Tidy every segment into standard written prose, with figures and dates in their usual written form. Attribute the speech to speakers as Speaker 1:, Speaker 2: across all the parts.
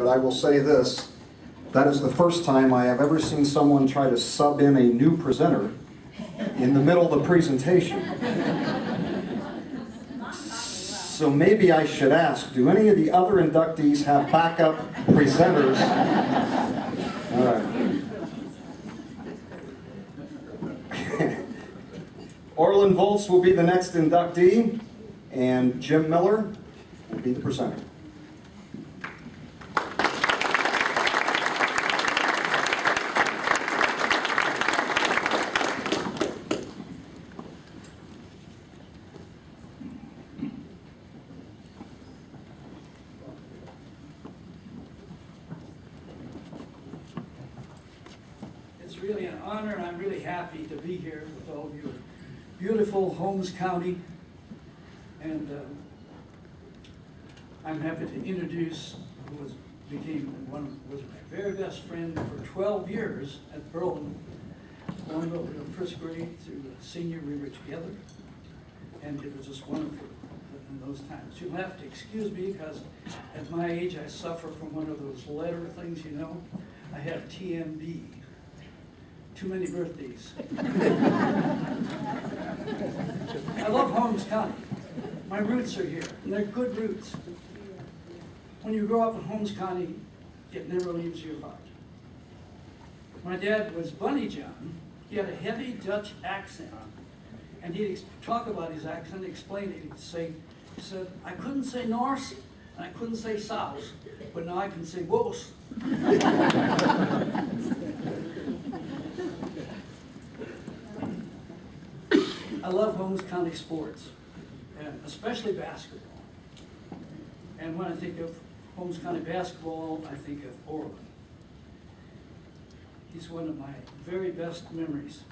Speaker 1: I will say this. That is the first time I have ever seen someone try to sub in a new presenter in the middle of the presentation. So maybe I should ask, do any of the other inductees have backup presenters? All right. Orlin Voltz will be the next inductee, and Jim Miller will be the presenter.
Speaker 2: It's really an honor, and I'm really happy to be here with all of you. Beautiful Holmes County, and I'm happy to introduce who was my very best friend for 12 years at Berlin. Going over to first grade through senior, we were together, and it was just wonderful in those times. You'll have to excuse me because at my age I suffer from one of those letter things, you know. I have TMB. Too many birthdays. I love Holmes County. My roots are here, and they're good roots. When you grow up in Holmes County, it never leaves your heart. My dad was Bunny John. He had a heavy Dutch accent, and he'd talk about his accent, explain it. He said, I couldn't say Norse, and I couldn't say South, but now I can say both. I love Holmes County sports, and especially basketball. And when I think of Holmes County basketball, I think of Orlin. He's one of my very best memories.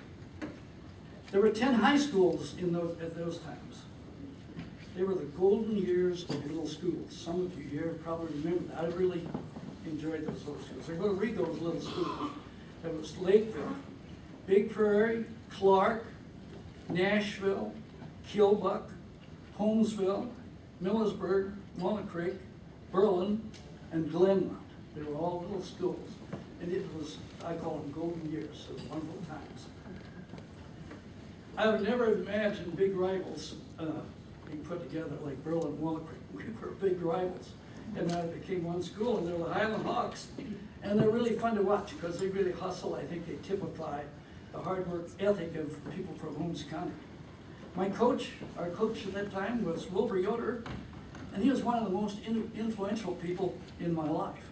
Speaker 2: There were 10 high schools at those times. They were the golden years of little schools. Some of you here probably remember that. I really enjoyed those little schools. I'm going to read those little schools. There was Lakeville, Big Prairie, Clark, Nashville, Kilbuck, Holmesville, Millersburg, Walnut Creek, Berlin, and Glenmont. They were all little schools. And it was, I call them golden years, so wonderful times. I would never have imagined big rivals being put together like Berlin and Walnut Creek. We were big rivals. And then it became one school, and they're the Highland Hawks. And they're really fun to watch because they really hustle. I think they typify the hard work ethic of people from Holmes County. My coach, our coach at that time was Wilbur Yoder, and he was one of the most influential people in my life.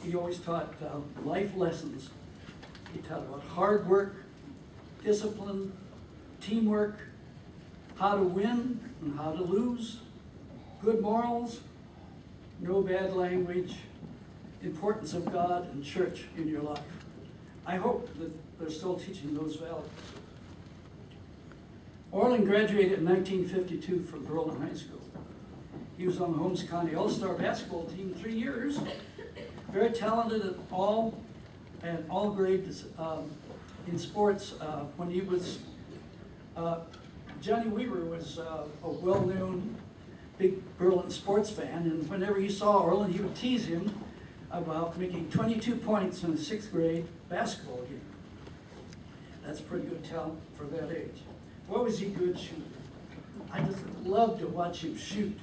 Speaker 2: He always taught life lessons. He taught about hard work, discipline, teamwork, how to win and how to lose, good morals, no bad language, importance of God and church in your life. I hope that they're still teaching those values. Orlin graduated in 1952 from Berlin High School. He was on the Holmes County All-Star basketball team 3 years. Very talented at all grades in sports. When he was, Johnny Weaver was a well-known big Berlin sports fan, and whenever he saw Orlin, he would tease him about making 22 points in a 6th grade basketball game. That's pretty good talent for that age. What was he good shooter? I just love to watch him shoot.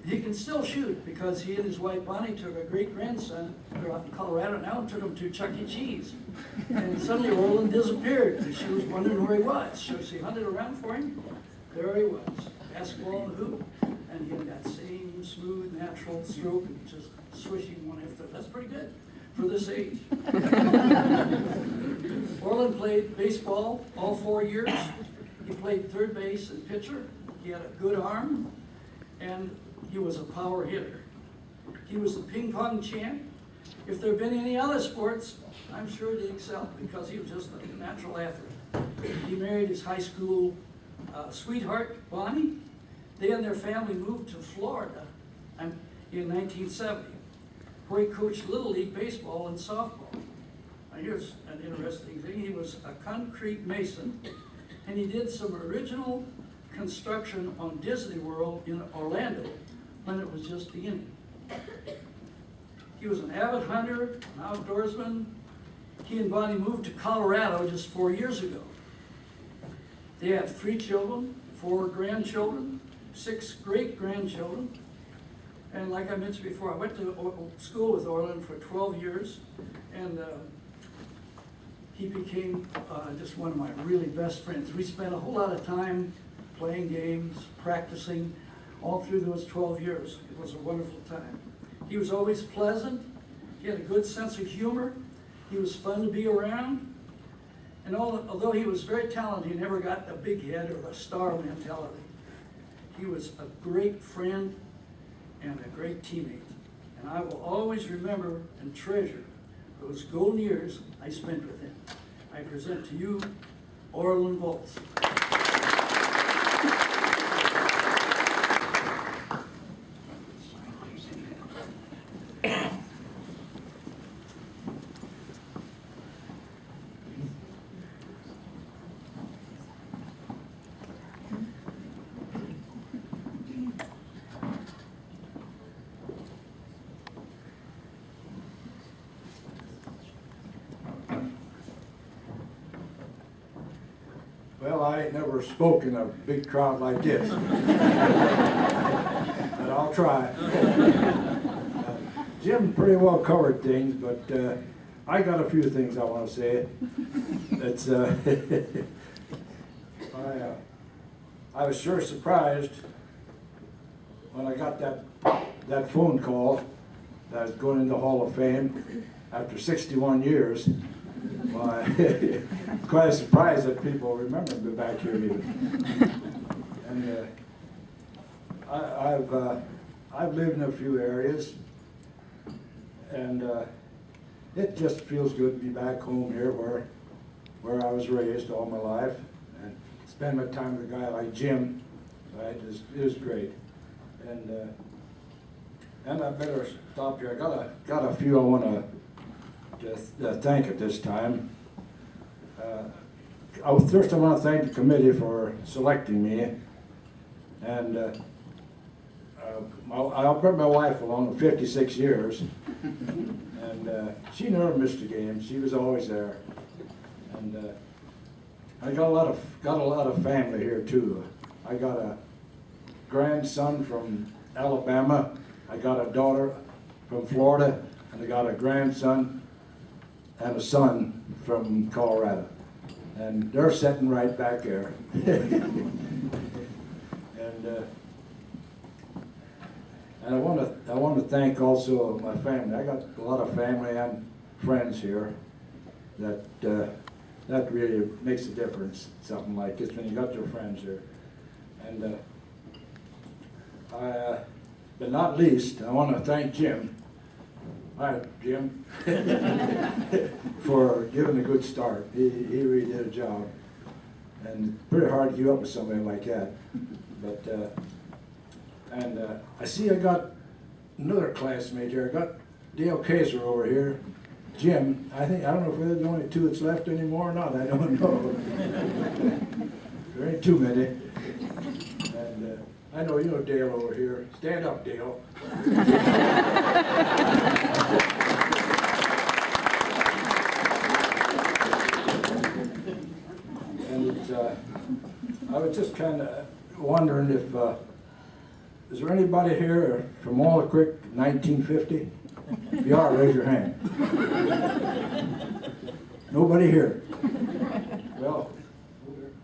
Speaker 2: He can still shoot because he and his wife Bonnie took a great-grandson, they're out in Colorado now, and took him to Chuck E. Cheese. And suddenly Orlin disappeared, and she was wondering where he was. So she hunted around for him. There he was, basketball and hoop, and he had that same smooth, natural stroke, and just swishing one after. That's pretty good for this age. Orlin played baseball all 4 years. He played third base and pitcher. He had a good arm, and he was a power hitter. He was the ping pong champ. If there had been any other sports, I'm sure he'd excel because he was just a natural athlete. He married his high school sweetheart, Bonnie. They and their family moved to Florida in 1970, where he coached Little League baseball and softball. Now here's an interesting thing. He was a concrete mason, and he did some original construction on Disney World in Orlando when it was just beginning. He was an avid hunter, an outdoorsman. He and Bonnie moved to Colorado just 4 years ago. They have 3 children, 4 grandchildren, 6 great-grandchildren. And like I mentioned before, I went to school with Orlin for 12 years, and he became just one of my really best friends. We spent a whole lot of time playing games, practicing, all through those 12 years. It was a wonderful time. He was always pleasant. He had a good sense of humor. He was fun to be around. And although he was very talented, he never got the big head or the star mentality. He was a great friend and a great teammate. And I will always remember and treasure those golden years I spent with him. I present to you Orlin Voltz.
Speaker 3: Well, I ain't never spoken in a big crowd like this, but I'll try. Jim pretty well covered things, but I got a few things I want to say. It's I was sure surprised when I got that phone call that I was going into the Hall of Fame after 61 years. Well, quite a surprise that people remember me back here even. And I've lived in a few areas, and it just feels good to be back home here where I was raised all my life, and spend my time with a guy like Jim. Right, it was great. And I better stop here. I got a few I want to thank at this time. First, I want to thank the committee for selecting me, and I've been my wife along 56 years, and she never missed a game. She was always there, and I got a lot of family here too. I got a grandson from Alabama. I got a daughter from Florida, and I got a grandson and a son from Colorado, and they're sitting right back there. And I want to thank also my family. I got a lot of family and friends here that really makes a difference. Something like this when you got your friends here, and but not least, I want to thank Jim. Hi, Jim, for giving a good start. He really did a job, and it's pretty hard to keep up with somebody like that. But I see I got another classmate here. I got Dale Kaiser over here. Jim, I don't know if we're the only 2 that's left anymore or not. I don't know. There ain't too many. And I know you know Dale over here. Stand up, Dale. And I was just kind of wondering if is there anybody here from Walnut Creek 1950? If you are, raise your hand. Nobody here. Well,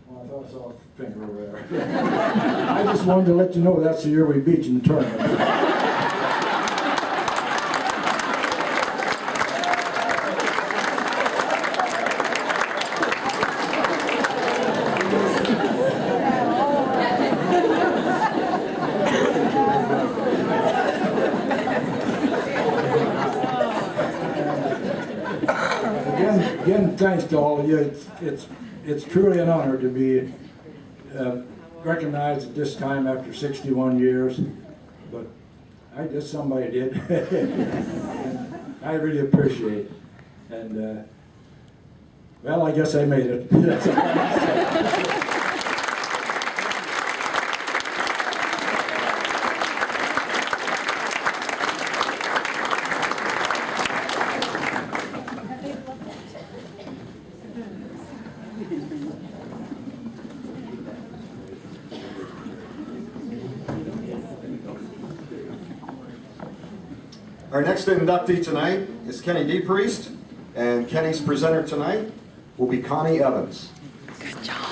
Speaker 3: I thought I saw a finger over there. I just wanted to let you know that's the year we beat you in the tournament. Again, thanks to all of you. It's truly an honor to be recognized at this time after 61 years. But I guess somebody did. I really appreciate it. And well, I guess I made it. That's all I can say.
Speaker 1: Our next inductee tonight is Kenny DePriest, and Kenny's presenter tonight will be Connie Evans.
Speaker 4: Good job.